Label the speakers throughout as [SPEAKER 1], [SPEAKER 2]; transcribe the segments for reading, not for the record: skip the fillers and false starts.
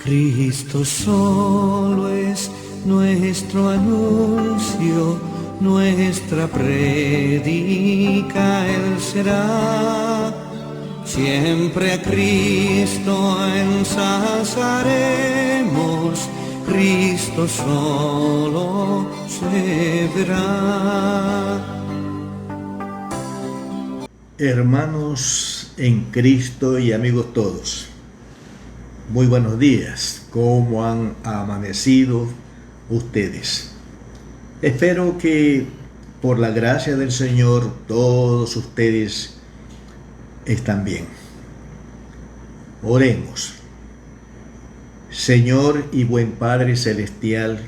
[SPEAKER 1] Cristo solo es nuestro anuncio, nuestra prédica Él será. Siempre a Cristo ensalzaremos, Cristo solo se verá.
[SPEAKER 2] Hermanos en Cristo y amigos todos, muy buenos días. ¿Cómo han amanecido ustedes? Espero que por la gracia del Señor todos ustedes están bien. Oremos. Señor y buen Padre Celestial,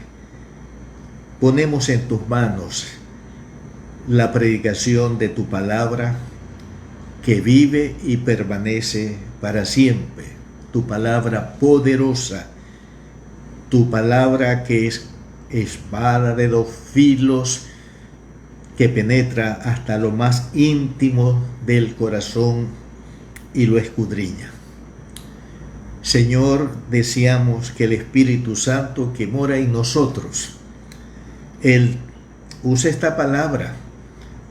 [SPEAKER 2] ponemos en tus manos la predicación de tu palabra que vive y permanece para siempre. Tu palabra poderosa, tu palabra que es espada de dos filos, que penetra hasta lo más íntimo del corazón y lo escudriña. Señor, deseamos que el Espíritu Santo que mora en nosotros, Él use esta palabra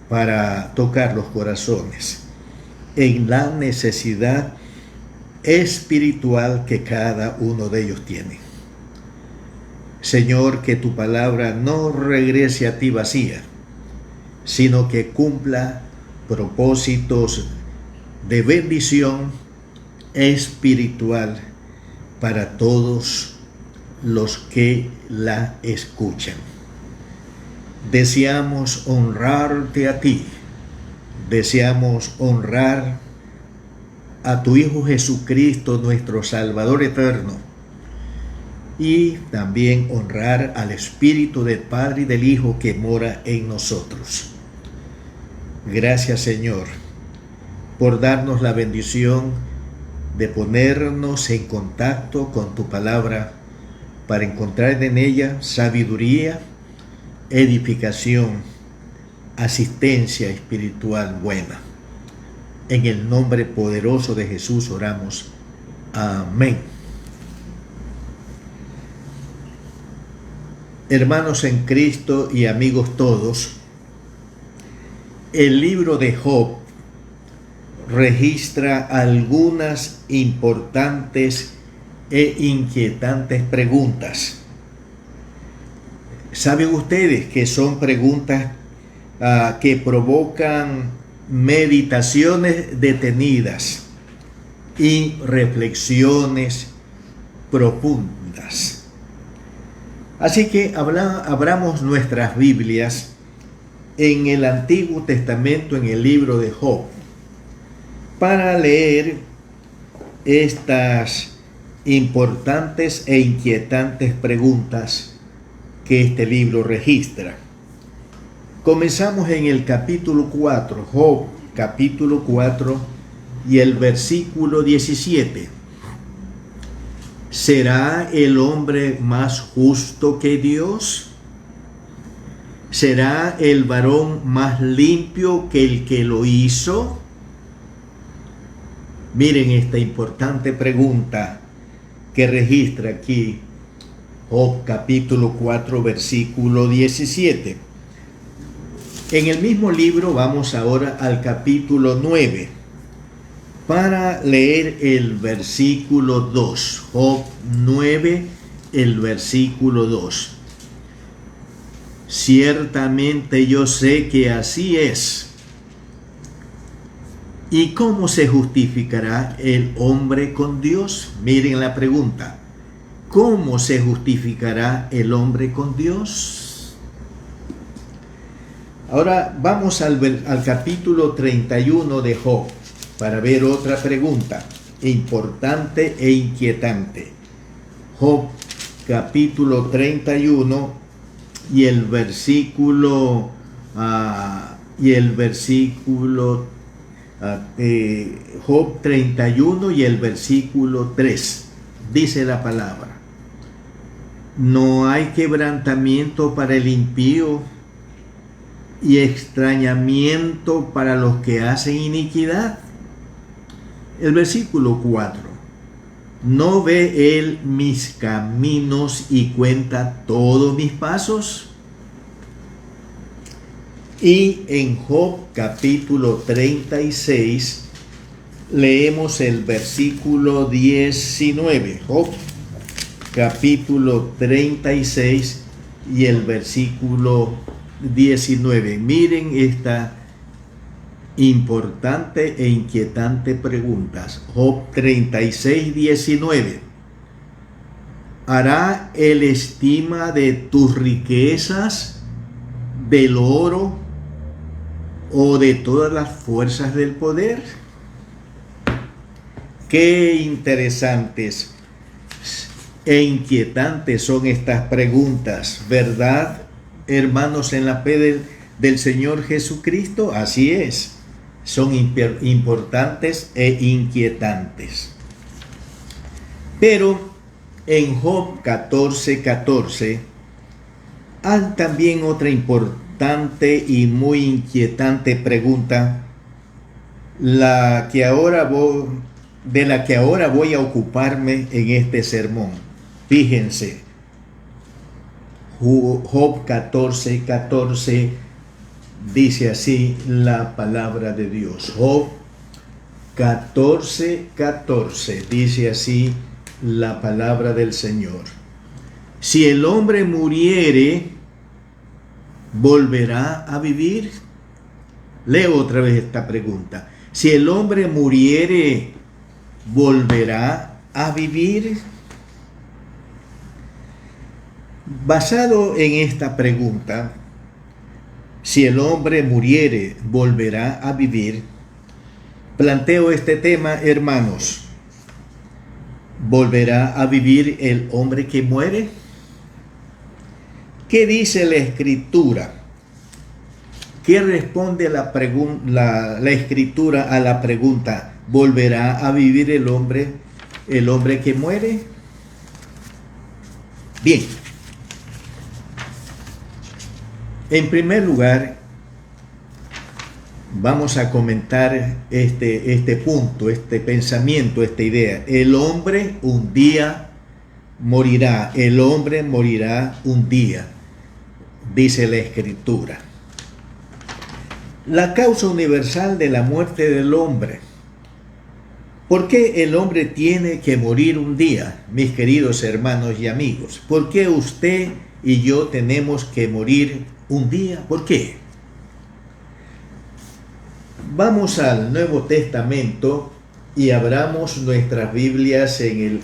[SPEAKER 2] para tocar los corazones en la necesidad espiritual que cada uno de ellos tiene. Señor, que tu palabra no regrese a ti vacía, sino que cumpla propósitos de bendición espiritual para todos los que la escuchan. Deseamos honrarte a ti, deseamos honrar a tu Hijo Jesucristo, nuestro Salvador eterno, y también honrar al Espíritu del Padre y del Hijo que mora en nosotros. Gracias, Señor, por darnos la bendición de ponernos en contacto con tu palabra para encontrar en ella sabiduría, edificación, asistencia espiritual buena. En el nombre poderoso de Jesús oramos. Amén. Hermanos en Cristo y amigos todos, el libro de Job registra algunas importantes e inquietantes preguntas. ¿Saben ustedes que son preguntas que provocan meditaciones detenidas y reflexiones profundas? Así que abramos nuestras Biblias en el Antiguo Testamento, en el libro de Job, para leer estas importantes e inquietantes preguntas que este libro registra. Comenzamos en el capítulo 4, Job, capítulo 4 y el versículo 17. ¿Será el hombre más justo que Dios? ¿Será el varón más limpio que el que lo hizo? Miren esta importante pregunta que registra aquí Job capítulo 4 versículo 17. En el mismo libro vamos ahora al capítulo 9 para leer el versículo 2. Job 9, el versículo 2. Ciertamente yo sé que así es. ¿Y cómo se justificará el hombre con Dios? Miren la pregunta. ¿Cómo se justificará el hombre con Dios? Ahora vamos al capítulo 31 de Job para ver otra pregunta importante e inquietante. Job capítulo 31 y el versículo Job 31 y el versículo 3. Dice la palabra: no hay quebrantamiento para el impío y extrañamiento para los que hacen iniquidad. El versículo 4. ¿No ve Él mis caminos y cuenta todos mis pasos? Y en Job capítulo 36 leemos el versículo 19. Job capítulo 36 y el versículo 19. Miren esta importante e inquietante pregunta. Job 36, 19. ¿Hará él estima de tus riquezas, del oro o de todas las fuerzas del poder? Qué interesantes e inquietantes son estas preguntas, ¿verdad, hermanos en la fe del Señor Jesucristo? Así es. Son importantes e inquietantes. Pero en Job 14:14 hay también otra importante y muy inquietante pregunta, de la que ahora voy a ocuparme en este sermón. Fíjense, Job 14:14 dice así la palabra de Dios. Job 14:14 dice así la palabra del Señor. Si el hombre muriere, ¿volverá a vivir? Leo otra vez esta pregunta. Si el hombre muriere, ¿volverá a vivir? Basado en esta pregunta, si el hombre muriere, ¿volverá a vivir? Planteo este tema, hermanos. ¿Volverá a vivir el hombre que muere? ¿Qué dice la Escritura? ¿Qué responde la Escritura a la pregunta, ¿volverá a vivir el hombre que muere? Bien. En primer lugar, vamos a comentar este punto, este pensamiento, esta idea. El hombre un día morirá. El hombre morirá un día, dice la Escritura. La causa universal de la muerte del hombre. ¿Por qué el hombre tiene que morir un día, mis queridos hermanos y amigos? ¿Por qué usted y yo tenemos que morir un día? ¿Por qué? Vamos al Nuevo Testamento y abramos nuestras Biblias en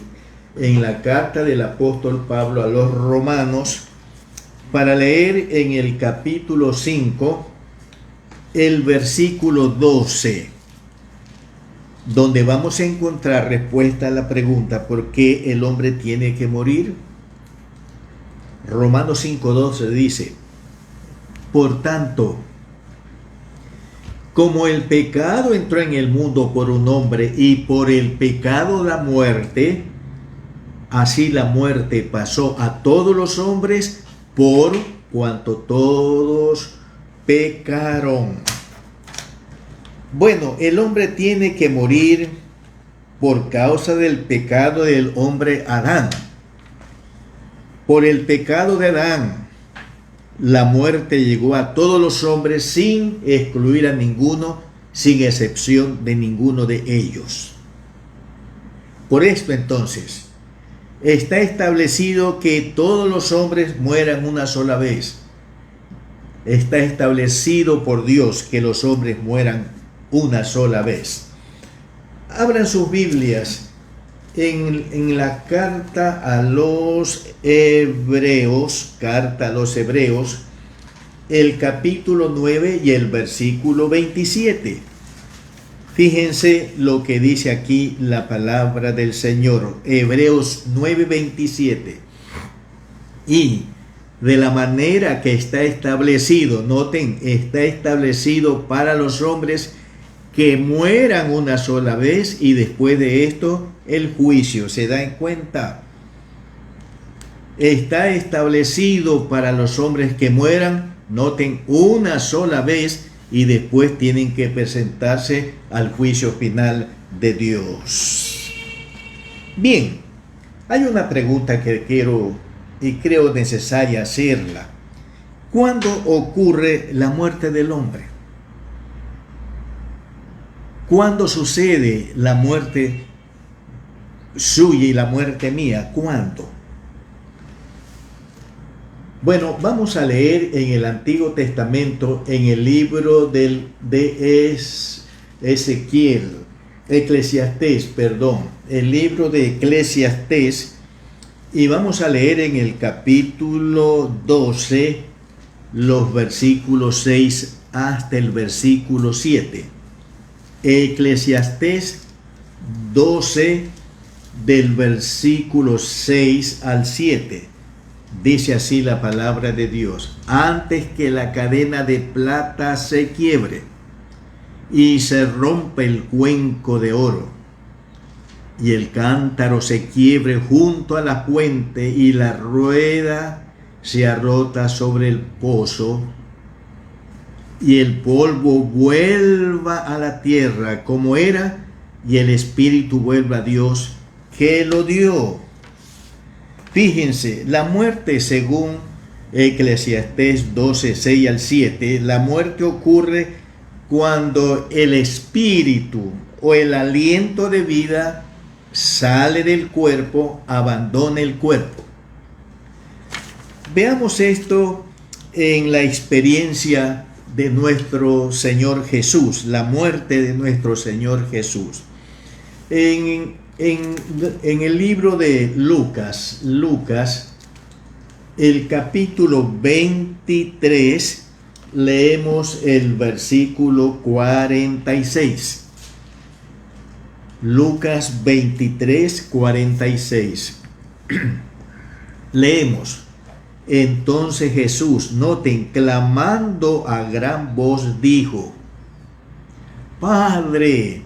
[SPEAKER 2] la carta del apóstol Pablo a los Romanos para leer en el capítulo 5 el versículo 12, donde vamos a encontrar respuesta a la pregunta ¿por qué el hombre tiene que morir? Romanos 5:12 dice: por tanto, como el pecado entró en el mundo por un hombre y por el pecado la muerte, así la muerte pasó a todos los hombres por cuanto todos pecaron. Bueno, el hombre tiene que morir por causa del pecado del hombre Adán. Por el pecado de Adán, la muerte llegó a todos los hombres sin excluir a ninguno, sin excepción de ninguno de ellos. Por esto entonces, está establecido que todos los hombres mueran una sola vez. Está establecido por Dios que los hombres mueran una sola vez. Abran sus Biblias en la carta a los Hebreos, el capítulo 9 y el versículo 27. Fíjense lo que dice aquí la palabra del Señor. Hebreos 9:27. Y de la manera que está establecido, noten, está establecido para los hombres que mueran una sola vez y después de esto el juicio. ¿Se dan cuenta? Está establecido para los hombres que mueran, noten, una sola vez y después tienen que presentarse al juicio final de Dios. Bien, hay una pregunta que quiero y creo necesaria hacerla. ¿Cuándo ocurre la muerte del hombre? ¿Cuándo sucede la muerte suya y la muerte mía? ¿Cuándo? Bueno, vamos a leer en el Antiguo Testamento, en el libro de Eclesiastés, el libro de Eclesiastés, y vamos a leer en el capítulo 12, los versículos 6 hasta el versículo 7. Eclesiastés 12, del versículo 6 al 7. Dice así la palabra de Dios: antes que la cadena de plata se quiebre y se rompe el cuenco de oro, y el cántaro se quiebre junto a la fuente, y la rueda se rota sobre el pozo, y el polvo vuelva a la tierra como era, y el espíritu vuelva a Dios que lo dio. Fíjense, la muerte, según Eclesiastés 12, 6 al 7, la muerte ocurre cuando el espíritu o el aliento de vida sale del cuerpo, abandona el cuerpo. Veamos esto en la experiencia de nuestro Señor Jesús, la muerte de nuestro Señor Jesús. En el libro de Lucas, el capítulo 23, leemos el versículo 46. Lucas 23, 46. Leemos: entonces Jesús, noten, clamando a gran voz, dijo: Padre,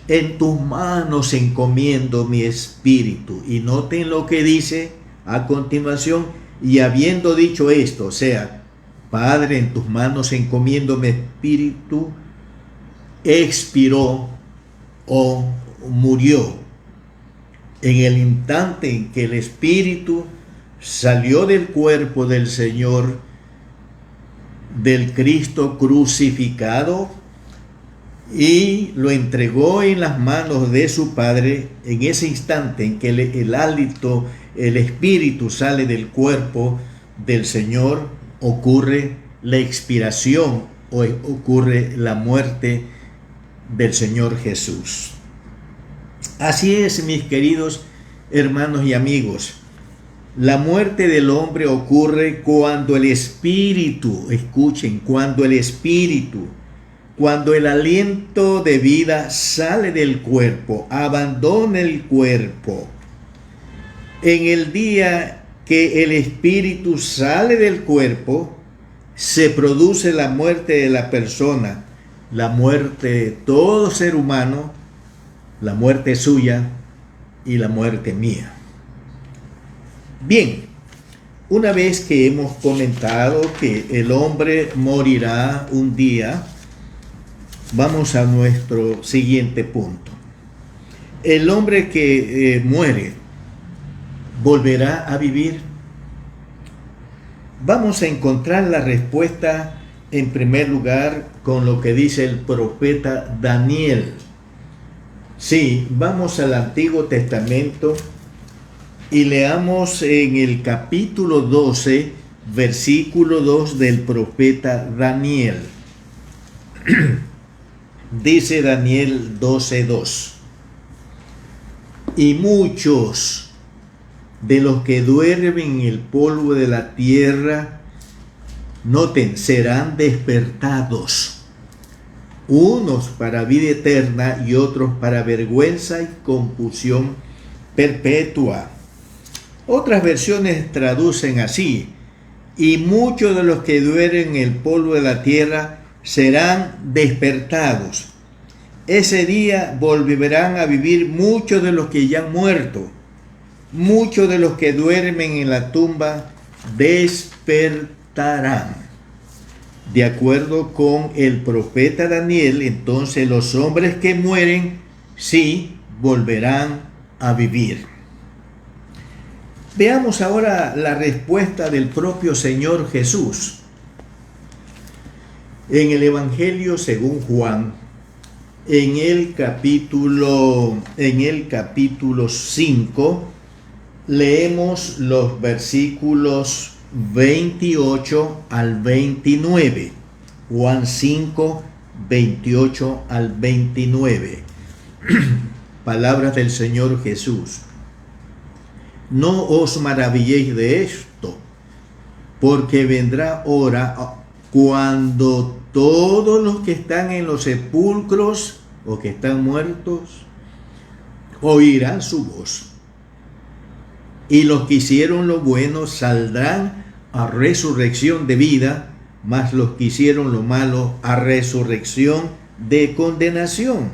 [SPEAKER 2] en tus manos encomiendo mi espíritu. Y noten lo que dice a continuación: y habiendo dicho esto, o sea, Padre, en tus manos encomiendo mi espíritu, expiró o murió. En el instante en que el espíritu salió del cuerpo del Señor, del Cristo crucificado, y lo entregó en las manos de su Padre, en ese instante en que el hálito, el espíritu sale del cuerpo del Señor, ocurre la expiración o ocurre la muerte del Señor Jesús. Así es, mis queridos hermanos y amigos. La muerte del hombre ocurre cuando el espíritu, escuchen, cuando el aliento de vida sale del cuerpo, abandona el cuerpo. En el día que el espíritu sale del cuerpo, se produce la muerte de la persona, la muerte de todo ser humano, la muerte suya y la muerte mía. Bien, una vez que hemos comentado que el hombre morirá un día, vamos a nuestro siguiente punto. El hombre que muere, ¿volverá a vivir? Vamos a encontrar la respuesta en primer lugar con lo que dice el profeta Daniel. Sí, vamos al Antiguo Testamento y leamos en el capítulo 12, versículo 2 del profeta Daniel. Dice Daniel 12:2: y muchos de los que duermen en el polvo de la tierra, noten, serán despertados, unos para vida eterna y otros para vergüenza y confusión perpetua. Otras versiones traducen así: y muchos de los que duermen en el polvo de la tierra serán despertados. Ese día volverán a vivir muchos de los que ya han muerto. Muchos de los que duermen en la tumba despertarán. De acuerdo con el profeta Daniel, entonces los hombres que mueren sí volverán a vivir. Veamos ahora la respuesta del propio Señor Jesús. En el Evangelio según Juan, en el capítulo 5, leemos los versículos 28 al 29. Juan 5, 28 al 29. Palabras del Señor Jesús. No os maravilléis de esto, porque vendrá hora cuando todos los que están en los sepulcros o que están muertos oirán su voz. Y los que hicieron lo bueno saldrán a resurrección de vida, mas los que hicieron lo malo a resurrección de condenación.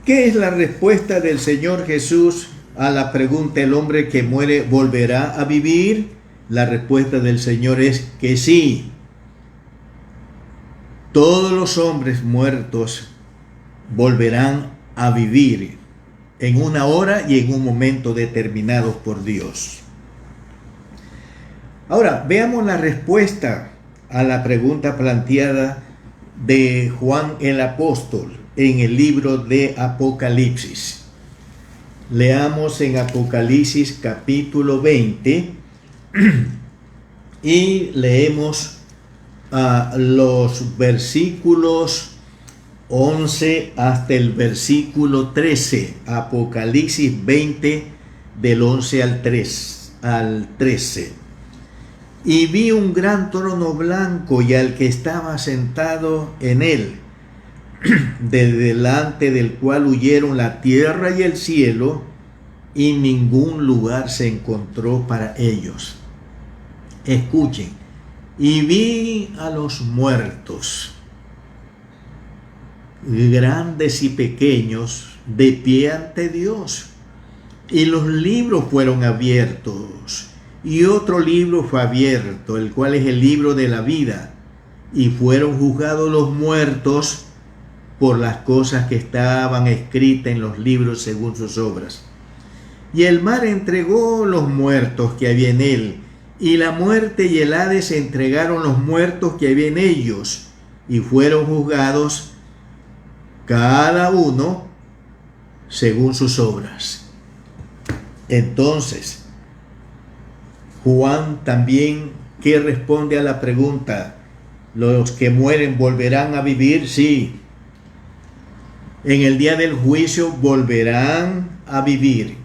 [SPEAKER 2] ¿Qué es la respuesta del Señor Jesús a la pregunta: ¿el hombre que muere volverá a vivir? La respuesta del Señor es que sí. Todos los hombres muertos volverán a vivir en una hora y en un momento determinados por Dios. Ahora, veamos la respuesta a la pregunta planteada de Juan el apóstol en el libro de Apocalipsis. Leamos en Apocalipsis capítulo 20 y leemos los versículos 11 hasta el versículo 13. Apocalipsis 20 del 11 al 13. Y vi un gran trono blanco y al que estaba sentado en él, de delante del cual huyeron la tierra y el cielo, y ningún lugar se encontró para ellos. Escuchen. Y vi a los muertos, grandes y pequeños, de pie ante Dios. Y los libros fueron abiertos. Y otro libro fue abierto, el cual es el libro de la vida. Y fueron juzgados los muertos por las cosas que estaban escritas en los libros según sus obras. Y el mar entregó los muertos que había en él, y la muerte y el Hades entregaron los muertos que había en ellos, y fueron juzgados cada uno según sus obras. Entonces, Juan también, ¿qué responde a la pregunta? ¿Los que mueren volverán a vivir? Sí. En el día del juicio volverán a vivir.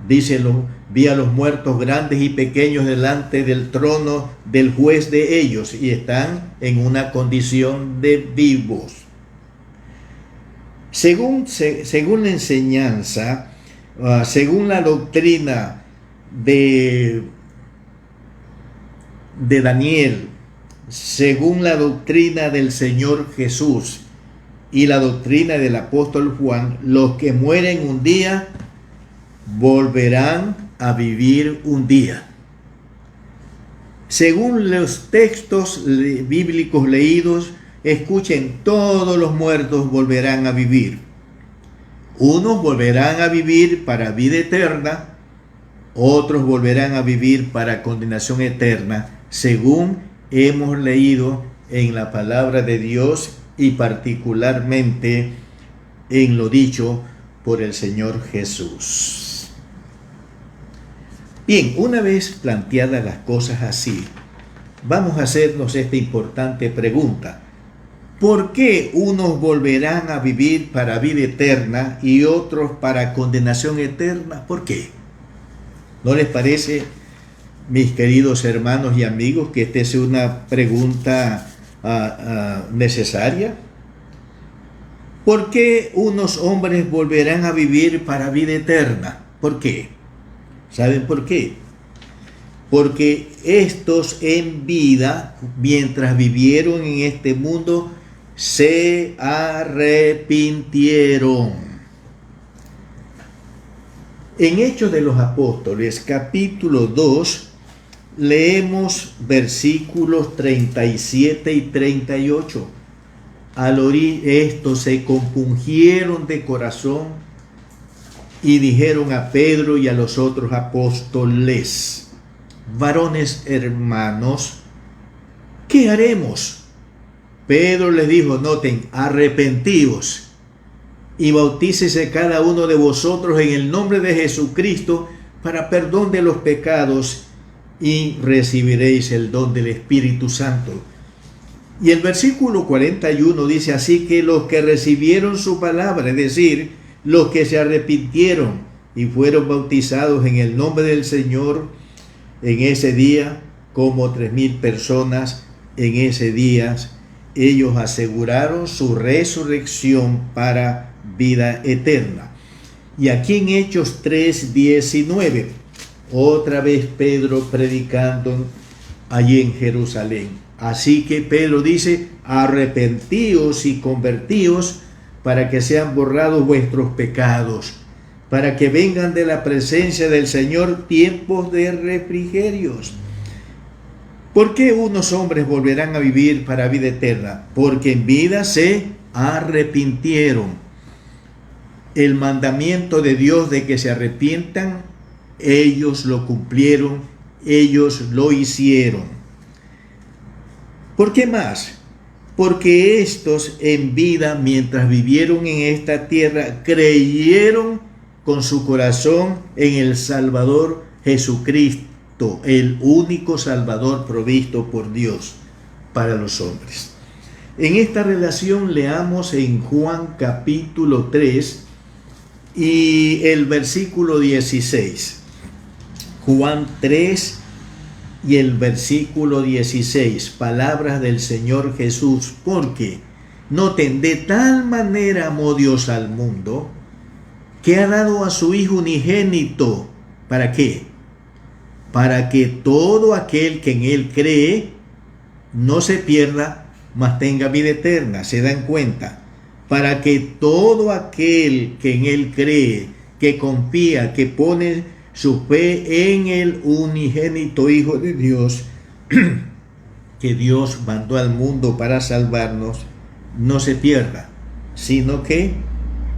[SPEAKER 2] Díselo, vi a los muertos grandes y pequeños delante del trono del juez de ellos, y están en una condición de vivos. Según la enseñanza, según la doctrina de Daniel, según la doctrina del Señor Jesús y la doctrina del apóstol Juan, los que mueren un día volverán a vivir un día. Según los textos bíblicos leídos, escuchen, todos los muertos volverán a vivir. Unos volverán a vivir para vida eterna, otros volverán a vivir para condenación eterna, según hemos leído en la palabra de Dios y particularmente en lo dicho por el Señor Jesús. Bien, una vez planteadas las cosas así, vamos a hacernos esta importante pregunta. ¿Por qué unos volverán a vivir para vida eterna y otros para condenación eterna? ¿Por qué? ¿No les parece, mis queridos hermanos y amigos, que esta es una pregunta necesaria? ¿Por qué unos hombres volverán a vivir para vida eterna? ¿Por qué? ¿Saben por qué? Porque estos en vida, mientras vivieron en este mundo, se arrepintieron. En Hechos de los Apóstoles, capítulo 2, leemos versículos 37 y 38. Al oír esto se compungieron de corazón y dijeron a Pedro y a los otros apóstoles: varones hermanos, ¿qué haremos? Pedro les dijo, noten, arrepentíos y bautícese cada uno de vosotros en el nombre de Jesucristo para perdón de los pecados y recibiréis el don del Espíritu Santo. Y el versículo 41 dice: así que los que recibieron su palabra, es decir, los que se arrepintieron y fueron bautizados en el nombre del Señor, en ese día, como 3,000 personas en ese día, ellos aseguraron su resurrección para vida eterna. Y aquí en Hechos 3:19, otra vez Pedro predicando allí en Jerusalén. Así que Pedro dice: arrepentíos y convertíos para que sean borrados vuestros pecados, para que vengan de la presencia del Señor tiempos de refrigerios. ¿Por qué unos hombres volverán a vivir para vida eterna? Porque en vida se arrepintieron. El mandamiento de Dios de que se arrepientan, ellos lo cumplieron, ellos lo hicieron. ¿Por qué más? Porque estos en vida, mientras vivieron en esta tierra, creyeron con su corazón en el Salvador Jesucristo, el único Salvador provisto por Dios para los hombres. En esta relación leamos en Juan capítulo 3 y el versículo 16. Juan 3 y el versículo 16, palabras del Señor Jesús, porque noten, de tal manera amó Dios al mundo, que ha dado a su Hijo unigénito. ¿Para qué? Para que todo aquel que en Él cree no se pierda, mas tenga vida eterna. ¿Se dan cuenta? Para que todo aquel que en Él cree, que confía, que pone su fe en el unigénito Hijo de Dios, que Dios mandó al mundo para salvarnos, no se pierda, sino que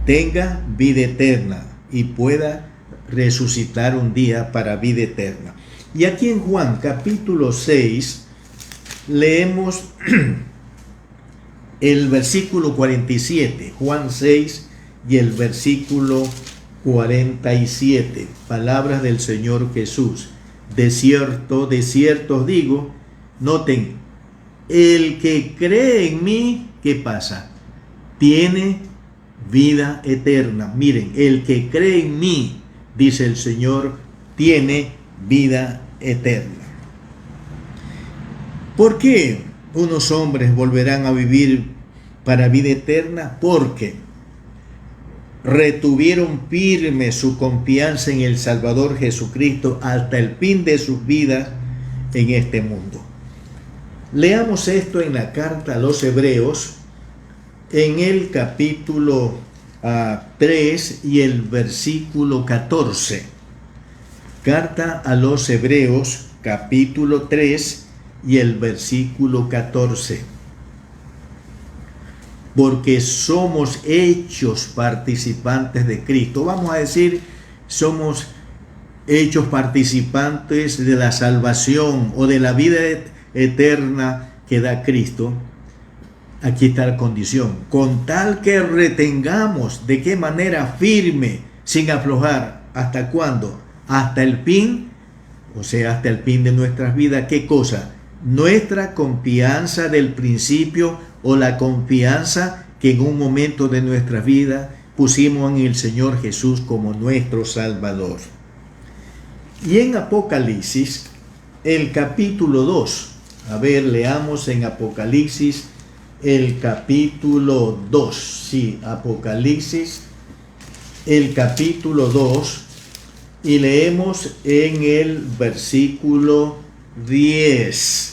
[SPEAKER 2] tenga vida eterna y pueda resucitar un día para vida eterna. Y aquí en Juan capítulo 6 leemos el versículo 47, Juan 6 y el versículo 47, palabras del Señor Jesús. De cierto os digo, noten, el que cree en mí, ¿qué pasa? Tiene vida eterna. Miren, el que cree en mí, dice el Señor, tiene vida eterna. ¿Por qué unos hombres volverán a vivir para vida eterna? Porque retuvieron firme su confianza en el Salvador Jesucristo hasta el fin de sus vidas en este mundo. Leamos esto en la carta a los Hebreos, en el capítulo 3 y el versículo 14. Carta a los Hebreos, capítulo 3 y el versículo 14. Porque somos hechos participantes de Cristo. Vamos a decir, somos hechos participantes de la salvación o de la vida eterna que da Cristo. Aquí está la condición: con tal que retengamos, ¿de qué manera? Firme, sin aflojar. ¿Hasta cuándo? Hasta el fin, o sea, hasta el fin de nuestras vidas. ¿Qué cosa? Nuestra confianza del principio, o la confianza que en un momento de nuestra vida pusimos en el Señor Jesús como nuestro Salvador. Y en Apocalipsis, el capítulo 2, a ver, leamos en Apocalipsis el capítulo 2, sí, Apocalipsis, el capítulo 2, y leemos en el versículo 10.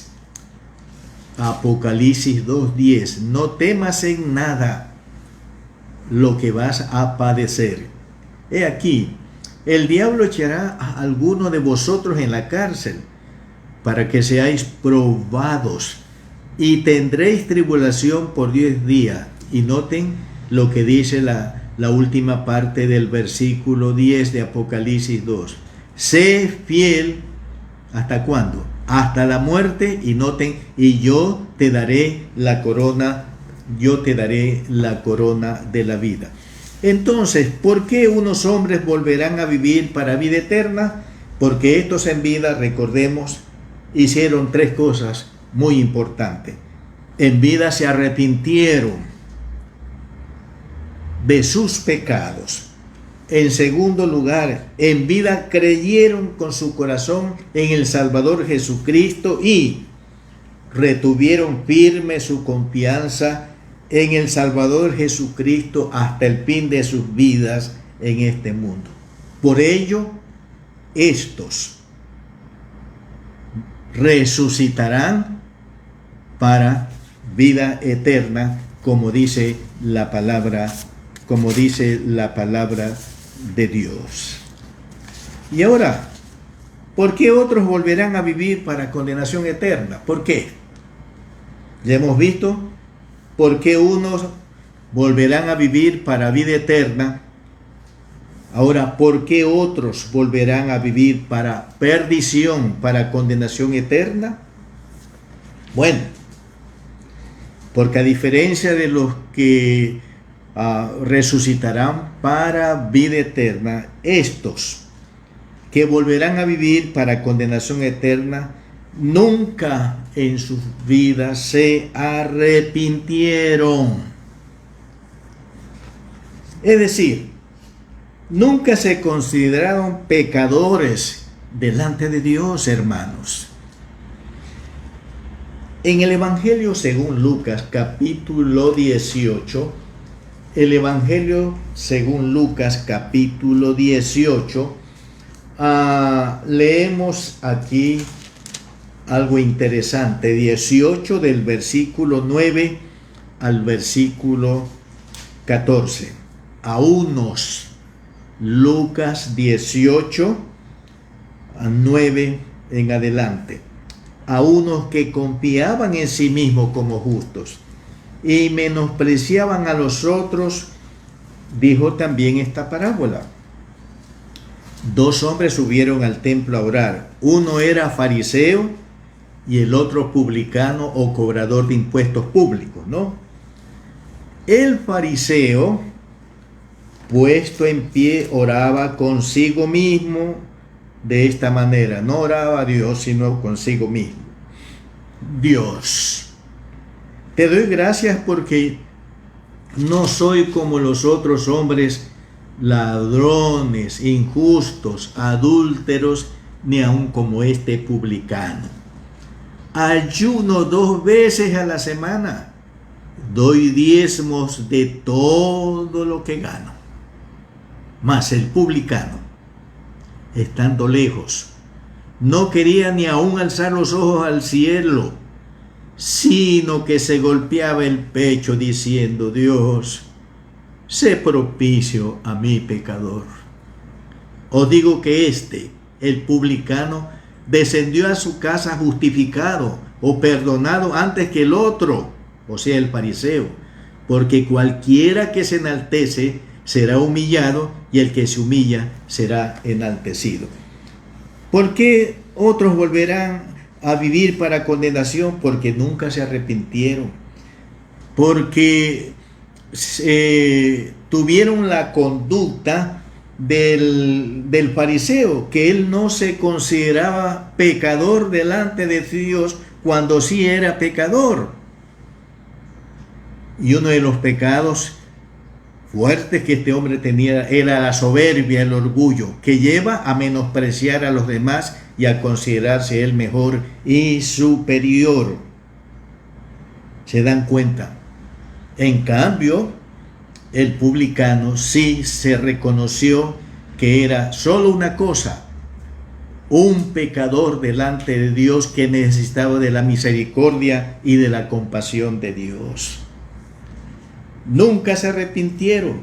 [SPEAKER 2] Apocalipsis 2:10. No temas en nada lo que vas a padecer. He aquí, el diablo echará a alguno de vosotros en la cárcel para que seáis probados, y tendréis tribulación por 10 días. Y noten lo que dice la la última parte del versículo 10 de Apocalipsis 2. Sé fiel, ¿hasta cuándo? Hasta la muerte, y noten, y yo te daré la corona, yo te daré la corona de la vida. Entonces, ¿por qué unos hombres volverán a vivir para vida eterna? Porque estos en vida, recordemos, hicieron tres cosas muy importantes. En vida se arrepintieron de sus pecados. En segundo lugar, en vida creyeron con su corazón en el Salvador Jesucristo y retuvieron firme su confianza en el Salvador Jesucristo hasta el fin de sus vidas en este mundo. Por ello, estos resucitarán para vida eterna, como dice la palabra de Dios. Y ahora, ¿por qué otros volverán a vivir para condenación eterna? ¿Por qué? Ya hemos visto por qué unos volverán a vivir para vida eterna. Ahora, ¿por qué otros volverán a vivir para perdición, para condenación eterna? Bueno, porque a diferencia de los que resucitarán para vida eterna, estos que volverán a vivir para condenación eterna nunca en sus vidas se arrepintieron. Es decir, nunca se consideraron pecadores delante de Dios, hermanos. En el Evangelio según Lucas, capítulo 18, el Evangelio según Lucas, capítulo 18, leemos aquí algo interesante, 18 del versículo 9 al versículo 14. A unos, Lucas 18, 9 en adelante, a unos que confiaban en sí mismos como justos y menospreciaban a los otros, dijo también esta parábola. Dos hombres subieron al templo a orar. Uno era fariseo y el otro publicano o cobrador de impuestos públicos, ¿no? El fariseo, puesto en pie, oraba consigo mismo de esta manera. No oraba a Dios, sino consigo mismo. Dios, te doy gracias porque no soy como los otros hombres, ladrones, injustos, adúlteros, ni aun como este publicano. Ayuno 2 veces a la semana, doy diezmos de todo lo que gano. Mas el publicano, estando lejos, no quería ni aun alzar los ojos al cielo, sino que se golpeaba el pecho diciendo: Dios, sé propicio a mi pecador. Os digo que el publicano, descendió a su casa justificado o perdonado antes que el otro, o sea, el fariseo, porque cualquiera que se enaltece será humillado, y el que se humilla será enaltecido. ¿Por qué otros volverán a vivir para condenación? Porque nunca se arrepintieron, porque tuvieron la conducta del fariseo, que él no se consideraba pecador delante de Dios cuando sí era pecador. Y uno de los pecados fuertes que este hombre tenía era la soberbia, el orgullo, que lleva a menospreciar a los demás y a considerarse él mejor y superior. ¿Se dan cuenta? En cambio, el publicano sí se reconoció que era solo una cosa: un pecador delante de Dios que necesitaba de la misericordia y de la compasión de Dios. Nunca se arrepintieron,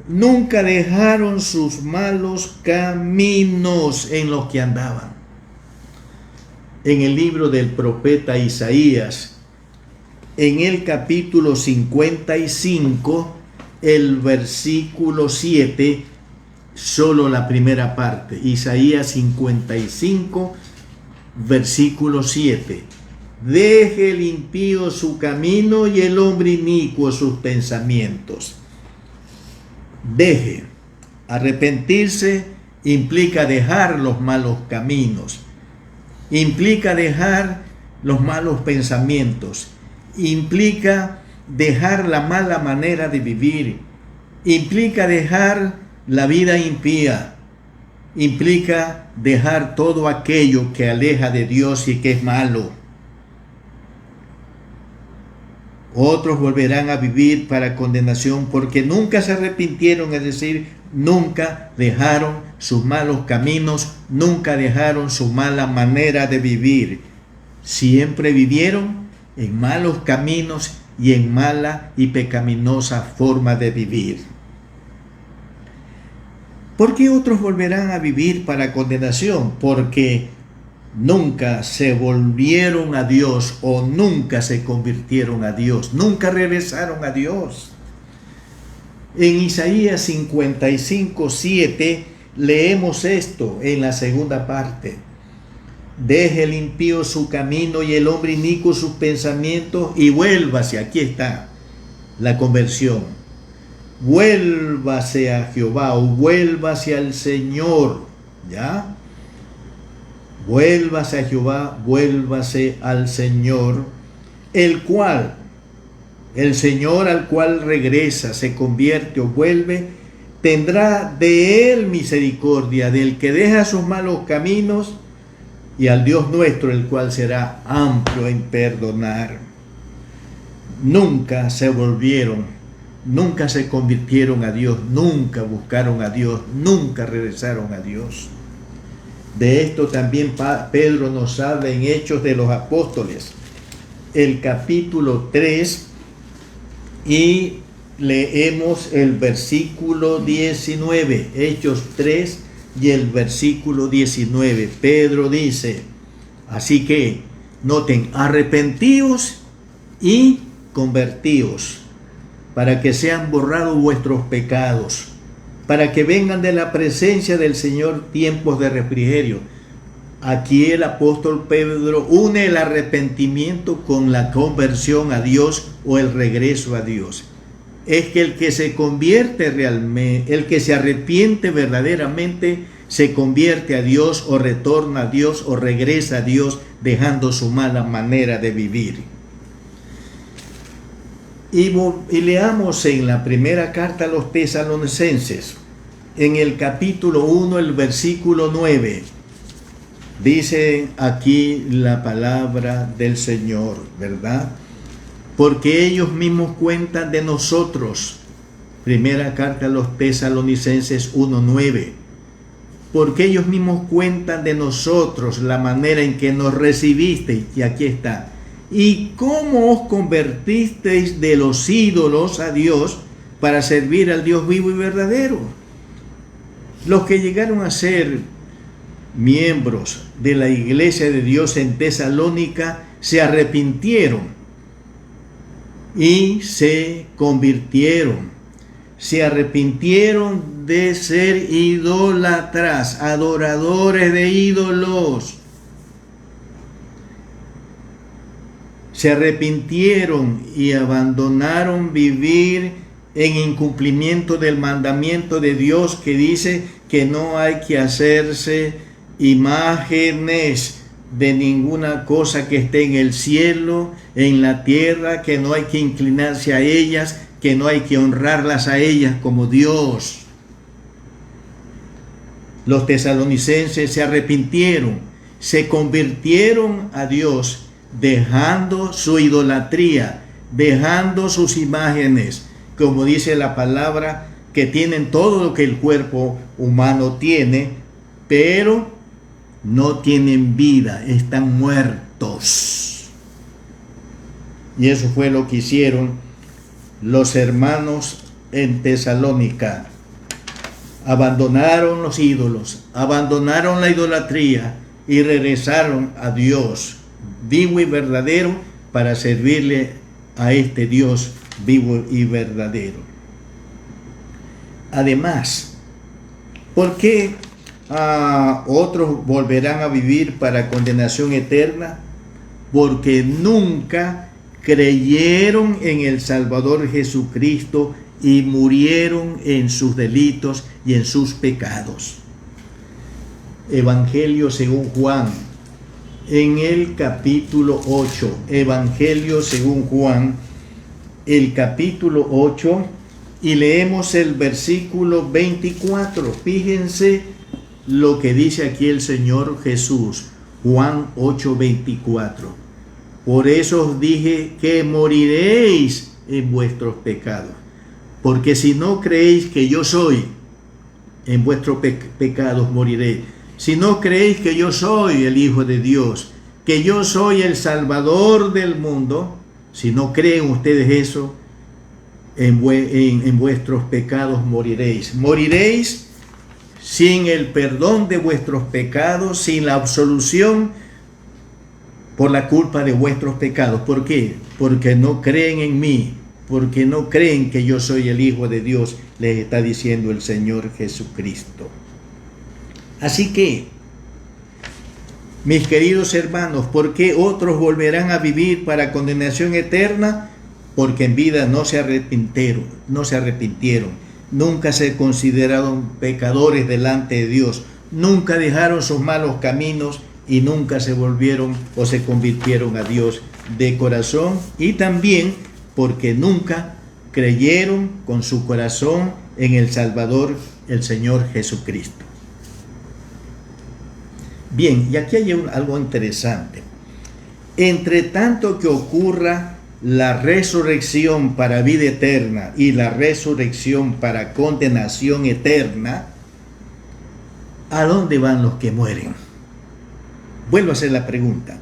[SPEAKER 2] nunca dejaron sus malos caminos en los que andaban. En el libro del profeta Isaías, en el capítulo 55, el versículo 7, solo la primera parte. Isaías 55, versículo 7. Deje el impío su camino y el hombre inicuo sus pensamientos. Deje. Arrepentirse implica dejar los malos caminos, implica dejar los malos pensamientos, implica dejar la mala manera de vivir, implica dejar la vida impía, implica dejar todo aquello que aleja de Dios y que es malo. Otros volverán a vivir para condenación porque nunca se arrepintieron, es decir, nunca dejaron sus malos caminos, nunca dejaron su mala manera de vivir. Siempre vivieron en malos caminos y en mala y pecaminosa forma de vivir. ¿Por qué otros volverán a vivir para condenación? Porque nunca se volvieron a Dios o nunca se convirtieron a Dios, nunca regresaron a Dios. En Isaías 55, 7 leemos esto en la segunda parte. Deje el impío su camino y el hombre inicuo sus pensamientos y vuélvase. Aquí está la conversión. Vuélvase a Jehová o vuélvase al Señor. ¿Ya? Vuélvase a Jehová, vuélvase al Señor, el Señor al cual regresa, se convierte o vuelve, tendrá de él misericordia, del que deja sus malos caminos, y al Dios nuestro, el cual será amplio en perdonar. Nunca se volvieron, nunca se convirtieron a Dios, nunca buscaron a Dios, nunca regresaron a Dios. De esto también Pedro nos habla en Hechos de los Apóstoles, el capítulo 3, y leemos el versículo 19, Hechos 3 y el versículo 19. Pedro dice, así que, noten, arrepentíos y convertíos, para que sean borrados vuestros pecados, para que vengan de la presencia del Señor tiempos de refrigerio. Aquí el apóstol Pedro une el arrepentimiento con la conversión a Dios o el regreso a Dios. Es que el que se convierte realmente, el que se arrepiente verdaderamente, se convierte a Dios o retorna a Dios o regresa a Dios dejando su mala manera de vivir. Y leamos en la primera carta a los Tesalonicenses, en el capítulo 1, el versículo 9. Dice aquí la palabra del Señor, ¿verdad? Porque ellos mismos cuentan de nosotros. Primera carta a los Tesalonicenses 1:9. Porque ellos mismos cuentan de nosotros la manera en que nos recibisteis. Y aquí está. Y cómo os convertisteis de los ídolos a Dios para servir al Dios vivo y verdadero. Los que llegaron a ser miembros de la iglesia de Dios en Tesalónica se arrepintieron y se convirtieron. Se arrepintieron de ser idólatras, adoradores de ídolos. Se arrepintieron y abandonaron vivir en incumplimiento del mandamiento de Dios que dice que no hay que hacerse imágenes de ninguna cosa que esté en el cielo, en la tierra, que no hay que inclinarse a ellas, que no hay que honrarlas a ellas como Dios. Los tesalonicenses se arrepintieron, se convirtieron a Dios, dejando su idolatría, dejando sus imágenes, como dice la palabra, que tienen todo lo que el cuerpo humano tiene, pero no tienen vida, están muertos. Y eso fue lo que hicieron los hermanos en Tesalónica. Abandonaron los ídolos, abandonaron la idolatría y regresaron a Dios vivo y verdadero para servirle a este Dios vivo y verdadero. Además, ¿por qué otros volverán a vivir para condenación eterna? Porque nunca creyeron en el Salvador Jesucristo y murieron en sus delitos y en sus pecados. Evangelio según Juan, en el capítulo 8, Evangelio según Juan, el capítulo 8, y leemos el versículo 24. Fíjense lo que dice aquí el Señor Jesús, Juan 8:24. Por eso os dije que moriréis en vuestros pecados, porque si no creéis que yo soy, en vuestros pecados moriréis. Si no creéis que yo soy el Hijo de Dios, que yo soy el Salvador del mundo, si no creen ustedes eso, en vuestros pecados moriréis. Moriréis sin el perdón de vuestros pecados, sin la absolución por la culpa de vuestros pecados. ¿Por qué? Porque no creen en mí, porque no creen que yo soy el Hijo de Dios, les está diciendo el Señor Jesucristo. Así que, mis queridos hermanos, ¿por qué otros volverán a vivir para condenación eterna? Porque en vida no se arrepintieron, nunca se consideraron pecadores delante de Dios, nunca dejaron sus malos caminos y nunca se volvieron o se convirtieron a Dios de corazón, y también porque nunca creyeron con su corazón en el Salvador, el Señor Jesucristo. Bien, y aquí hay algo interesante. Entre tanto que ocurra la resurrección para vida eterna y la resurrección para condenación eterna, ¿a dónde van los que mueren? Vuelvo a hacer la pregunta.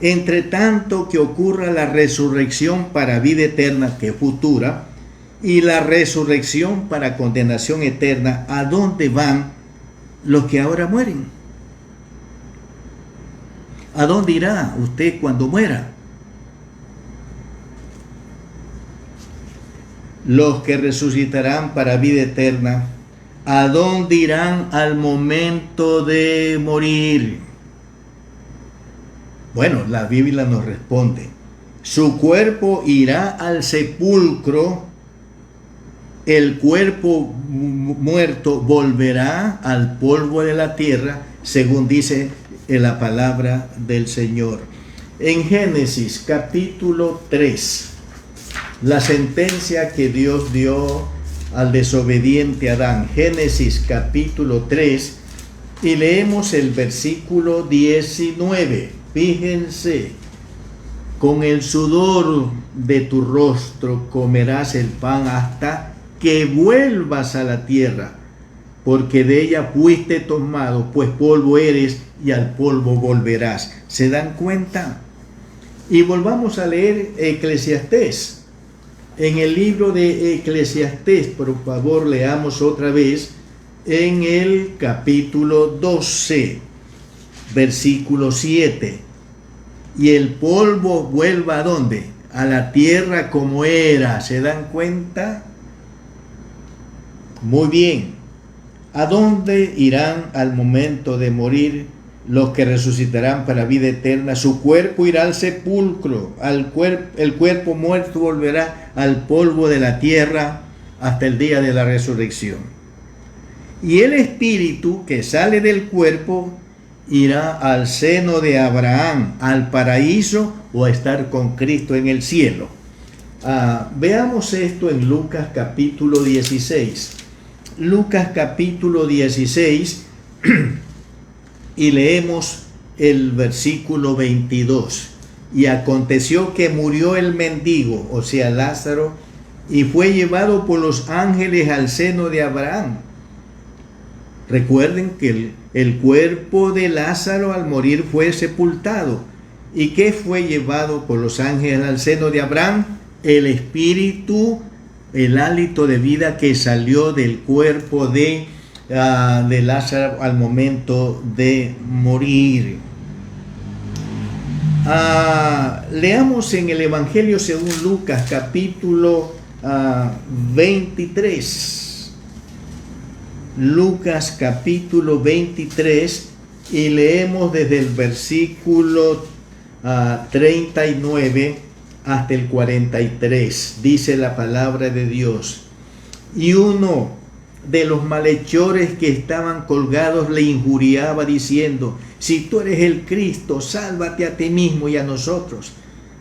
[SPEAKER 2] Entre tanto que ocurra la resurrección para vida eterna, que es futura, y la resurrección para condenación eterna, ¿a dónde van los que ahora mueren? ¿A dónde irá usted cuando muera? Los que resucitarán para vida eterna, ¿a dónde irán al momento de morir? Bueno, la Biblia nos responde: su cuerpo irá al sepulcro, el cuerpo muerto volverá al polvo de la tierra, según dice en la palabra del Señor. En Génesis capítulo 3, la sentencia que Dios dio al desobediente Adán. Génesis capítulo 3, y leemos el versículo 19. Fíjense: con el sudor de tu rostro comerás el pan hasta que vuelvas a la tierra, porque de ella fuiste tomado, pues polvo eres y al polvo volverás. ¿Se dan cuenta? Y volvamos a leer Eclesiastés. En el libro de Eclesiastés, por favor, leamos otra vez en el capítulo 12, versículo 7. Y el polvo vuelva ¿a dónde? A la tierra como era. ¿Se dan cuenta? Muy bien. ¿A dónde irán al momento de morir los que resucitarán para vida eterna? Su cuerpo irá al sepulcro, el cuerpo muerto volverá al polvo de la tierra hasta el día de la resurrección. Y el espíritu que sale del cuerpo irá al seno de Abraham, al paraíso o a estar con Cristo en el cielo. Veamos esto en Lucas capítulo 16. Lucas capítulo 16 y leemos el versículo 22. Y aconteció que murió el mendigo, o sea Lázaro, y fue llevado por los ángeles al seno de Abraham. Recuerden que el cuerpo de Lázaro al morir fue sepultado. ¿Y qué fue llevado por los ángeles al seno de Abraham? El espíritu, el hálito de vida que salió del cuerpo de Lázaro al momento de morir. Leamos en el Evangelio según Lucas capítulo 23. Lucas capítulo 23 y leemos desde el versículo 39 hasta el 43. Dice la palabra de Dios: y uno de los malhechores que estaban colgados le injuriaba diciendo: si tú eres el Cristo, sálvate a ti mismo y a nosotros.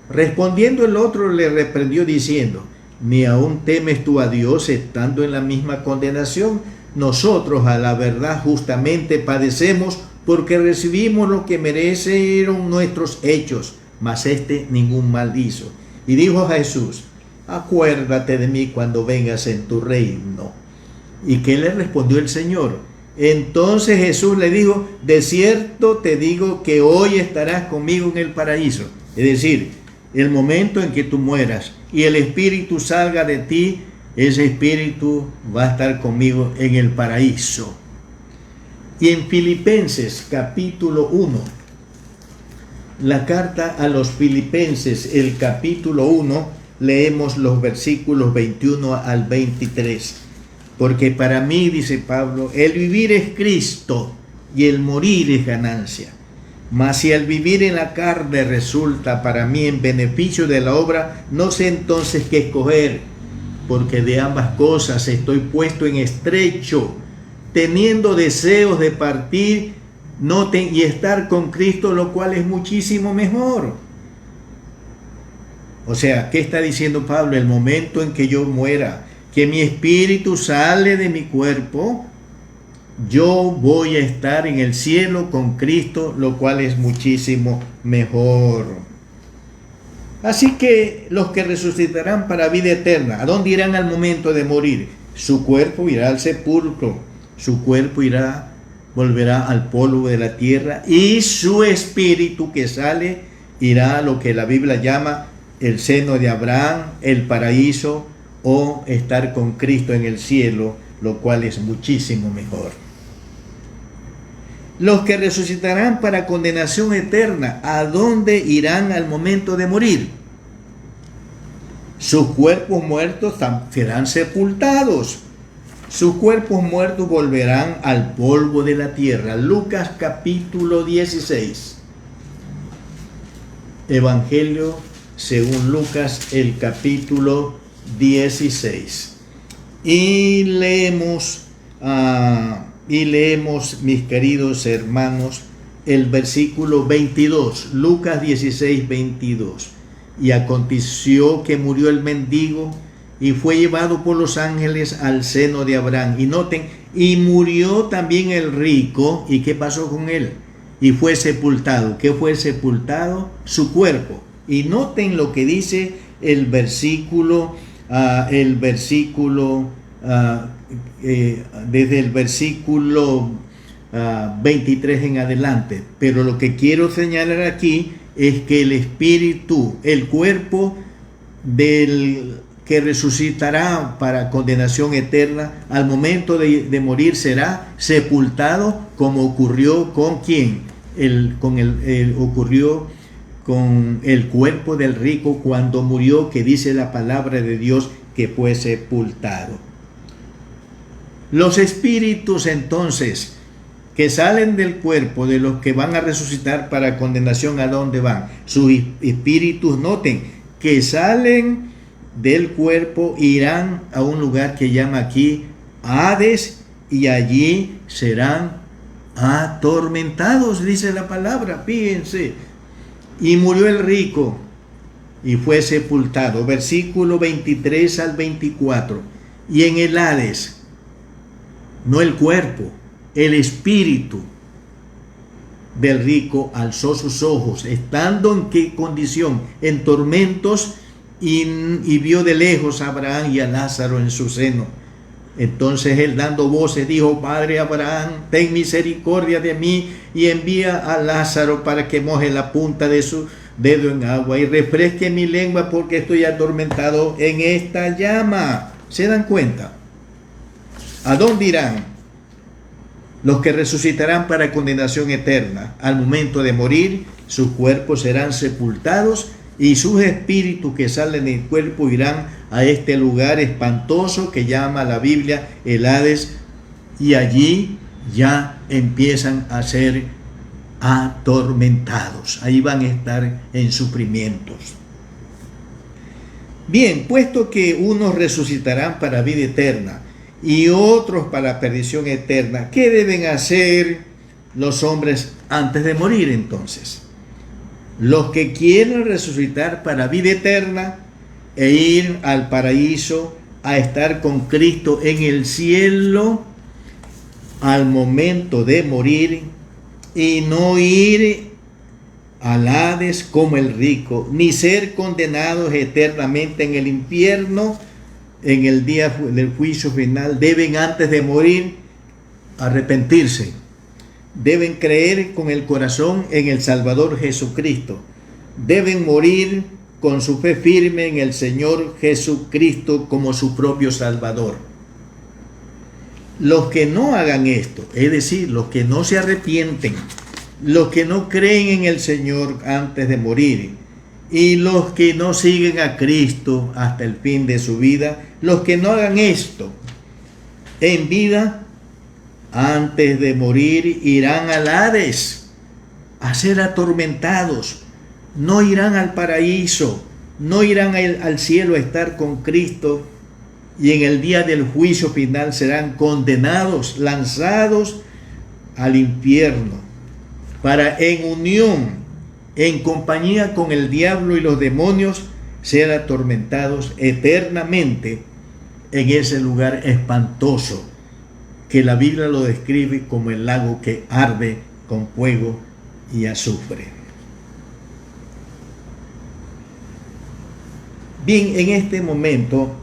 [SPEAKER 2] Respondiendo el otro le reprendió diciendo: ¿ni aún temes tú a Dios estando en la misma condenación? Nosotros a la verdad justamente padecemos porque recibimos lo que merecieron nuestros hechos, mas este ningún mal hizo. Y dijo Jesús: acuérdate de mí cuando vengas en tu reino. ¿Y qué le respondió el Señor? Entonces Jesús le dijo: de cierto te digo que hoy estarás conmigo en el paraíso. Es decir, el momento en que tú mueras y el Espíritu salga de ti, ese Espíritu va a estar conmigo en el paraíso. Y en Filipenses capítulo 1, la carta a los Filipenses, el capítulo 1, leemos los versículos 21 al 23. Porque para mí, dice Pablo, el vivir es Cristo y el morir es ganancia. Mas si el vivir en la carne resulta para mí en beneficio de la obra, no sé entonces qué escoger, porque de ambas cosas estoy puesto en estrecho, teniendo deseos de partir y estar con Cristo, lo cual es muchísimo mejor. O sea, ¿qué está diciendo Pablo? El momento en que yo muera, que mi espíritu sale de mi cuerpo, yo voy a estar en el cielo con Cristo, lo cual es muchísimo mejor. Así que los que resucitarán para vida eterna, ¿a dónde irán al momento de morir? Su cuerpo irá al sepulcro, su cuerpo volverá al polvo de la tierra, y su espíritu que sale irá a lo que la Biblia llama el seno de Abraham, el paraíso, o estar con Cristo en el cielo, lo cual es muchísimo mejor. Los que resucitarán para condenación eterna, ¿a dónde irán al momento de morir? Sus cuerpos muertos serán sepultados. Sus cuerpos muertos volverán al polvo de la tierra. Lucas capítulo 16. Evangelio según Lucas, el capítulo 16. Y leemos, mis queridos hermanos, el versículo 22, Lucas 16, 22. Y aconteció que murió el mendigo y fue llevado por los ángeles al seno de Abraham. Y noten, y murió también el rico. ¿Y qué pasó con él? Y fue sepultado. ¿Qué fue sepultado? Su cuerpo. Y noten lo que dice el versículo, desde el versículo 23 en adelante. Pero lo que quiero señalar aquí es que el espíritu, el cuerpo del que resucitará para condenación eterna, al momento de morir será sepultado, como ocurrió con ¿quién? Ocurrió con el cuerpo del rico cuando murió, que dice la palabra de Dios que fue sepultado. Los espíritus entonces que salen del cuerpo de los que van a resucitar para condenación, ¿a dónde van? Sus espíritus, noten, que salen del cuerpo, irán a un lugar que llama aquí Hades, y allí serán atormentados, dice la palabra, fíjense. Y murió el rico y fue sepultado, versículo 23 al 24. Y en el Hades, no el cuerpo, el espíritu del rico alzó sus ojos, estando en qué condición, en tormentos, y vio de lejos a Abraham y a Lázaro en su seno. Entonces él, dando voces, dijo: Padre Abraham, ten misericordia de mí y envía a Lázaro para que moje la punta de su dedo en agua y refresque mi lengua, porque estoy atormentado en esta llama. ¿Se dan cuenta? ¿A dónde irán los que resucitarán para condenación eterna? Al momento de morir, sus cuerpos serán sepultados, y sus espíritus que salen del cuerpo irán a este lugar espantoso que llama la Biblia el Hades, y allí ya empiezan a ser atormentados. Ahí van a estar en sufrimientos. Bien, puesto que unos resucitarán para vida eterna y otros para perdición eterna, ¿qué deben hacer los hombres antes de morir entonces? Los que quieren resucitar para vida eterna e ir al paraíso a estar con Cristo en el cielo al momento de morir, y no ir al Hades como el rico, ni ser condenados eternamente en el infierno en el día del juicio final, deben antes de morir arrepentirse. Deben creer con el corazón en el Salvador Jesucristo. Deben morir con su fe firme en el Señor Jesucristo como su propio Salvador. Los que no hagan esto, es decir, los que no se arrepienten, los que no creen en el Señor antes de morir, y los que no siguen a Cristo hasta el fin de su vida, los que no hagan esto en vida, antes de morir irán al Hades a ser atormentados. No irán al paraíso, no irán al cielo a estar con Cristo, y en el día del juicio final serán condenados, lanzados al infierno, para en unión, en compañía con el diablo y los demonios, ser atormentados eternamente en ese lugar espantoso que la Biblia lo describe como el lago que arde con fuego y azufre. Bien, en este momento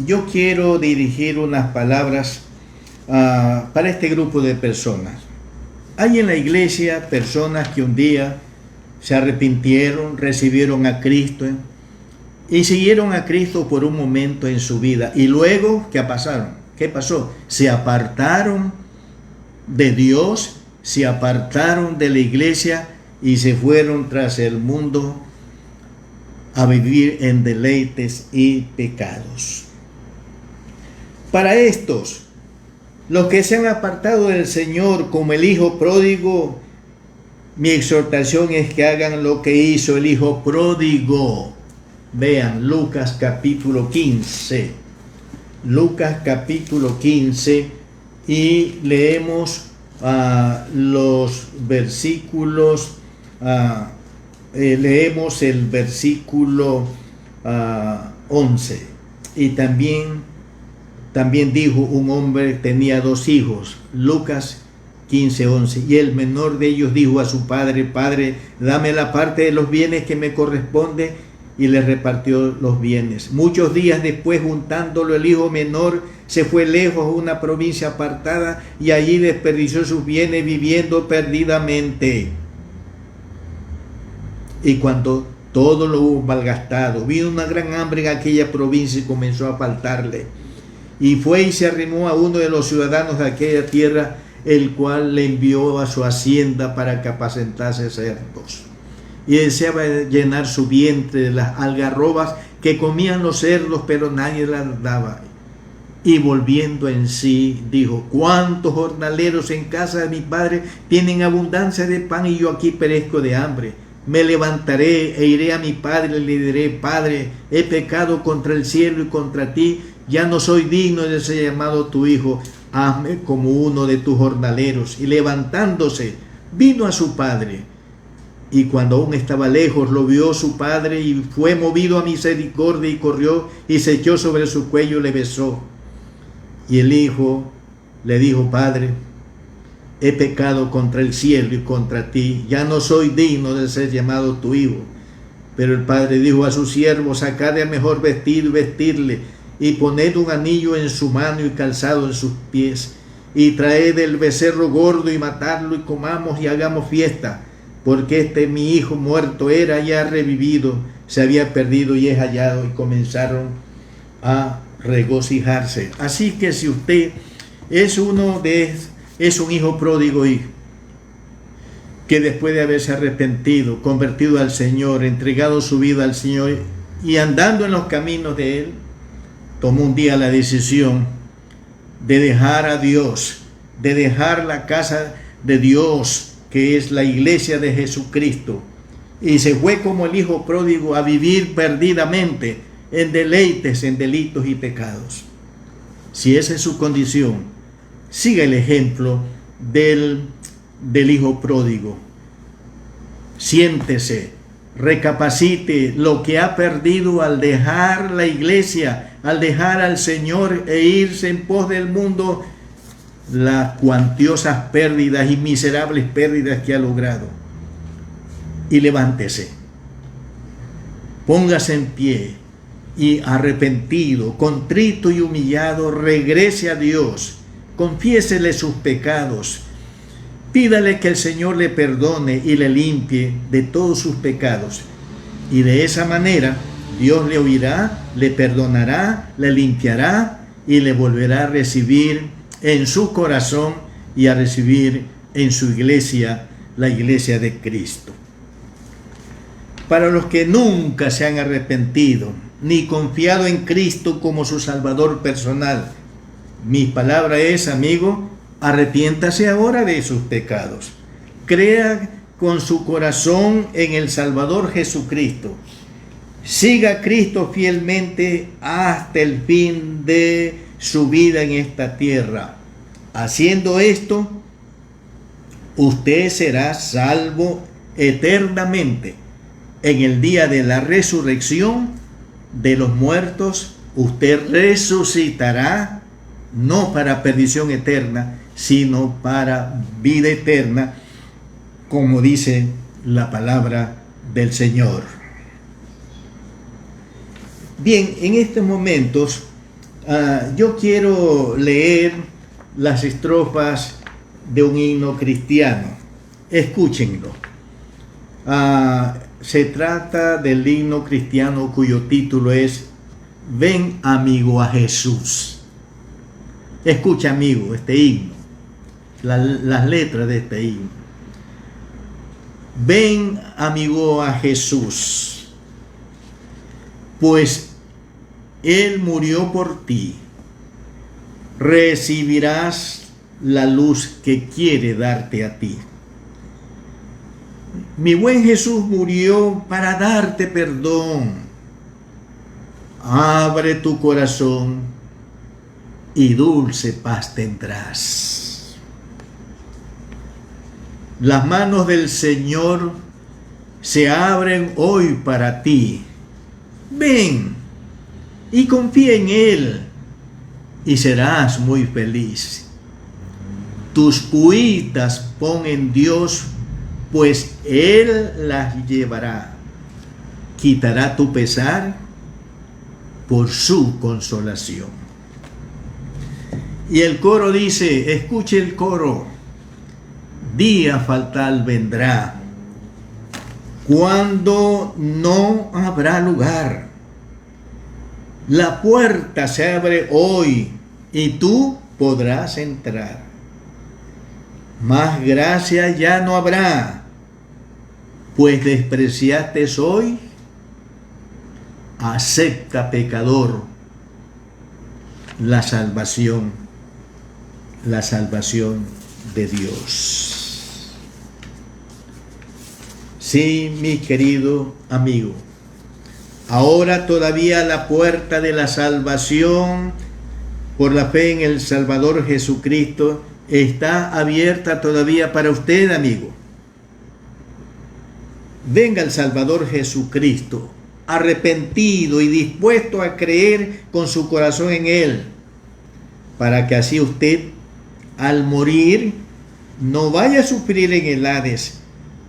[SPEAKER 2] yo quiero dirigir unas palabras para este grupo de personas. Hay en la iglesia personas que un día se arrepintieron, recibieron a Cristo y siguieron a Cristo por un momento en su vida. Y luego, ¿qué pasó? Se apartaron de Dios, se apartaron de la iglesia y se fueron tras el mundo a vivir en deleites y pecados. Para estos, los que se han apartado del Señor como el hijo pródigo, mi exhortación es que hagan lo que hizo el hijo pródigo. Vean Lucas capítulo 15. Lucas capítulo 15 y leemos los versículos, leemos el versículo 11. Y también dijo un hombre tenía 2 hijos, Lucas 15:11, y el menor de ellos dijo a su padre: Padre, dame la parte de los bienes que me corresponde, y le repartió los bienes. Muchos días después, juntándolo, el hijo menor se fue lejos a una provincia apartada y allí desperdició sus bienes viviendo perdidamente. Y cuando todo lo hubo malgastado, vino una gran hambre en aquella provincia y comenzó a faltarle. Y fue y se arrimó a uno de los ciudadanos de aquella tierra, el cual le envió a su hacienda para que apacentase cerdos. Y deseaba llenar su vientre de las algarrobas que comían los cerdos, pero nadie las daba. Y volviendo en sí, dijo: ¿Cuántos jornaleros en casa de mi padre tienen abundancia de pan y yo aquí perezco de hambre? Me levantaré e iré a mi padre y le diré: Padre, he pecado contra el cielo y contra ti, ya no soy digno de ser llamado tu hijo, hazme como uno de tus jornaleros. Y levantándose, vino a su padre. Y cuando aún estaba lejos, lo vio su padre y fue movido a misericordia y corrió y se echó sobre su cuello y le besó. Y el hijo le dijo: Padre, he pecado contra el cielo y contra ti, ya no soy digno de ser llamado tu hijo. Pero el padre dijo a su siervo: Sacad el mejor vestido y vestirle, y poned un anillo en su mano y calzado en sus pies, y traed el becerro gordo y matadlo, y comamos y hagamos fiesta, porque mi hijo muerto era y ha revivido, se había perdido y es hallado. Y comenzaron a regocijarse. Así que si usted es un hijo pródigo y que después de haberse arrepentido, convertido al Señor, entregado su vida al Señor y andando en los caminos de Él, tomó un día la decisión de dejar a Dios, de dejar la casa de Dios, que es la iglesia de Jesucristo, y se fue como el hijo pródigo a vivir perdidamente en deleites, en delitos y pecados. Si esa es su condición, siga el ejemplo del hijo pródigo. Siéntese, recapacite lo que ha perdido al dejar la iglesia, al dejar al Señor e irse en pos del mundo, las cuantiosas pérdidas y miserables pérdidas que ha logrado. Y levántese, póngase en pie y arrepentido, contrito y humillado, regrese a Dios, confiésele sus pecados, pídale que el Señor le perdone y le limpie de todos sus pecados. Y de esa manera Dios le oirá, le perdonará, le limpiará y le volverá a recibir en su corazón y a recibir en su iglesia, la iglesia de Cristo. Para los que nunca se han arrepentido ni confiado en Cristo como su Salvador personal, mi palabra es, amigo, arrepiéntase ahora de sus pecados. Crea con su corazón en el Salvador Jesucristo. Siga a Cristo fielmente hasta el fin de su vida en esta tierra. Haciendo esto, usted será salvo eternamente. En el día de la resurrección de los muertos, usted resucitará, no para perdición eterna, sino para vida eterna, como dice la palabra del Señor. Bien, en estos momentos yo quiero leer las estrofas de un himno cristiano. Escúchenlo. Se trata del himno cristiano cuyo título es Ven, amigo, a Jesús. Escucha, amigo, este himno, las letras de este himno. Ven, amigo, a Jesús, pues Él murió por ti. Recibirás la luz que quiere darte a ti. Mi buen Jesús murió para darte perdón. Abre tu corazón y dulce paz tendrás. Las manos del Señor se abren hoy para ti. Ven y confía en Él y serás muy feliz. Tus cuitas pon en Dios, pues Él las llevará. Quitará tu pesar por su consolación. Y el coro dice, escuche el coro: día fatal vendrá, cuando no habrá lugar. La puerta se abre hoy y tú podrás entrar. Más gracia ya no habrá, pues despreciaste hoy. Acepta, pecador, la salvación de Dios. Sí, mi querido amigo, ahora todavía la puerta de la salvación por la fe en el Salvador Jesucristo está abierta todavía para usted, amigo. Venga al Salvador Jesucristo, arrepentido y dispuesto a creer con su corazón en Él, para que así usted, al morir, no vaya a sufrir en el Hades,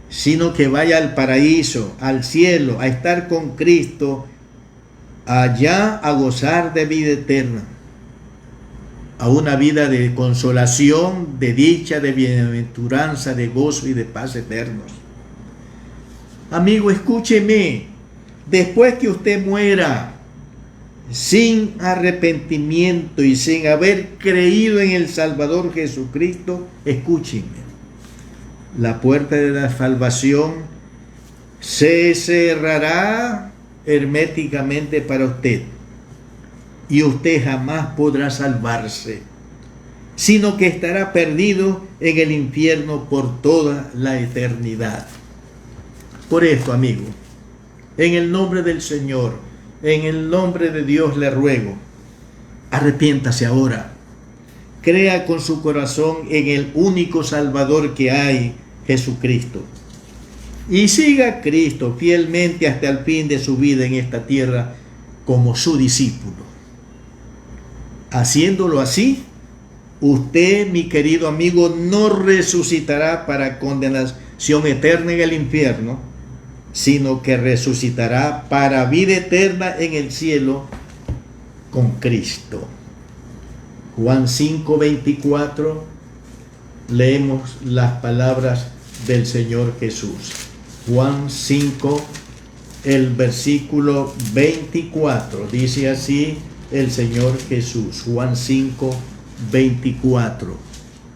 [SPEAKER 2] sino que vaya al paraíso, al cielo, a estar con Cristo, allá a gozar de vida eterna, a una vida de consolación, de dicha, de bienaventuranza, de gozo y de paz eternos. Amigo, escúcheme. Después que usted muera sin arrepentimiento y sin haber creído en el Salvador Jesucristo, escúcheme, la puerta de la salvación se cerrará herméticamente para usted y usted jamás podrá salvarse. sino que estará perdido en el infierno por toda la eternidad. Por esto, amigo, en el nombre del Señor, en el nombre de Dios le ruego, arrepiéntase ahora. Crea con su corazón en el único Salvador que hay, Jesucristo. Y siga a Cristo fielmente hasta el fin de su vida en esta tierra como su discípulo. Haciéndolo así, usted, mi querido amigo, no resucitará para condenación eterna en el infierno, sino que resucitará para vida eterna en el cielo con Cristo. Juan 5:24, leemos las palabras del Señor Jesús. Juan 5, el versículo 24, dice así el Señor Jesús. Juan 5:24.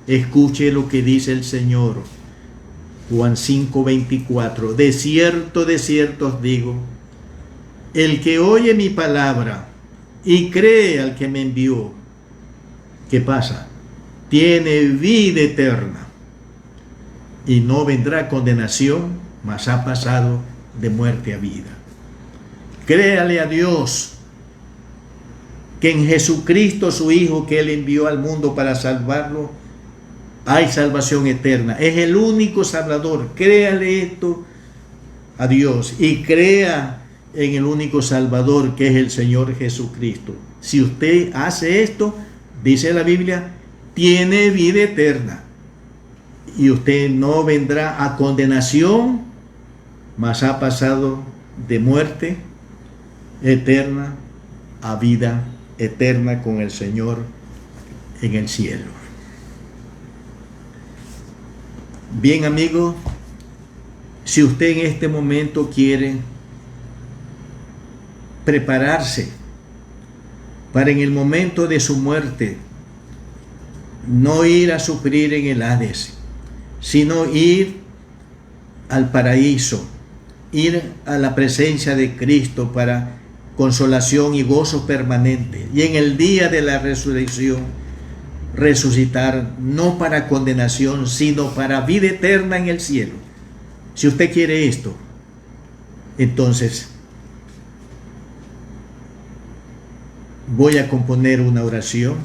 [SPEAKER 2] Escuche lo que dice el Señor. Juan 5:24. De cierto os digo, el que oye mi palabra y cree al que me envió, ¿qué pasa? Tiene vida eterna y no vendrá condenación, mas ha pasado de muerte a vida. Créale a Dios que en Jesucristo su Hijo que Él envió al mundo para salvarlo, hay salvación eterna. Es el único Salvador. Créale esto a Dios y crea en el único Salvador que es el Señor Jesucristo. Si usted hace esto, dice la Biblia, tiene vida eterna y usted no vendrá a condenación, mas ha pasado de muerte eterna a vida eterna con el Señor en el cielo. Bien, amigo, si usted en este momento quiere prepararse para en el momento de su muerte no ir a sufrir en el Hades, sino ir al paraíso, ir a la presencia de Cristo para consolación y gozo permanente, y en el día de la resurrección resucitar, no para condenación, sino para vida eterna en el cielo. Si usted quiere esto, entonces voy a componer una oración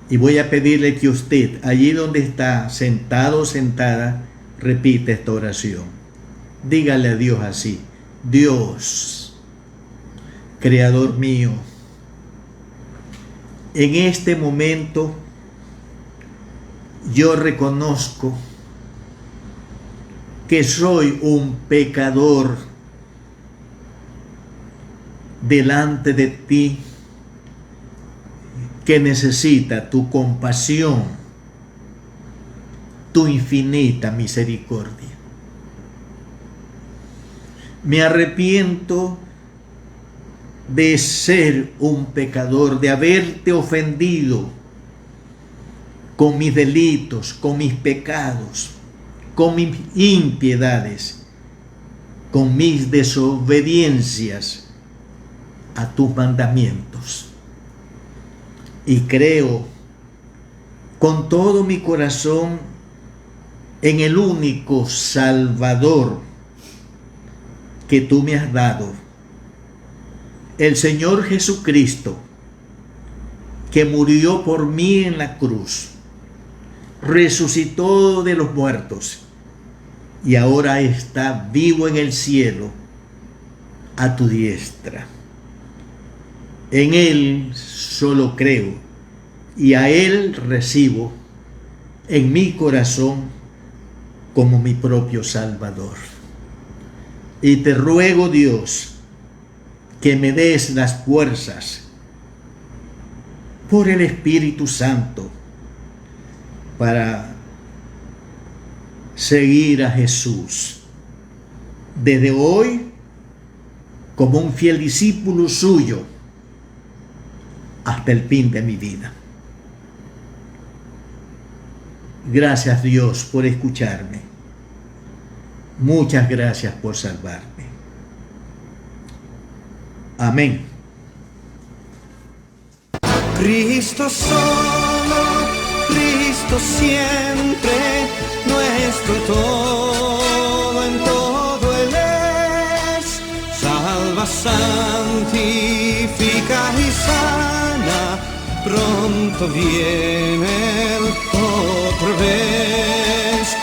[SPEAKER 2] y voy a pedirle que usted, allí donde está sentado o sentada, repita esta oración. Dígale a Dios así: Dios, Creador mío, en este momento yo reconozco que soy un pecador delante de ti, que necesita tu compasión, tu infinita misericordia. Me arrepiento de ser un pecador, de haberte ofendido con mis delitos, con mis pecados, con mis impiedades, con mis desobediencias a tus mandamientos. Y creo con todo mi corazón en el único Salvador que tú me has dado, el Señor Jesucristo, que murió por mí en la cruz, resucitó de los muertos y ahora está vivo en el cielo a tu diestra. En Él solo creo y a Él recibo en mi corazón como mi propio Salvador. Y te ruego, Dios, que me des las fuerzas por el Espíritu Santo para seguir a Jesús desde hoy como un fiel discípulo suyo hasta el fin de mi vida. Gracias, Dios, por escucharme. Muchas gracias por salvarme. Amén.
[SPEAKER 1] Cristo solo Cristo siempre, nuestro todo en todo Él es. Salva, santifica y sana, pronto viene Él otra vez.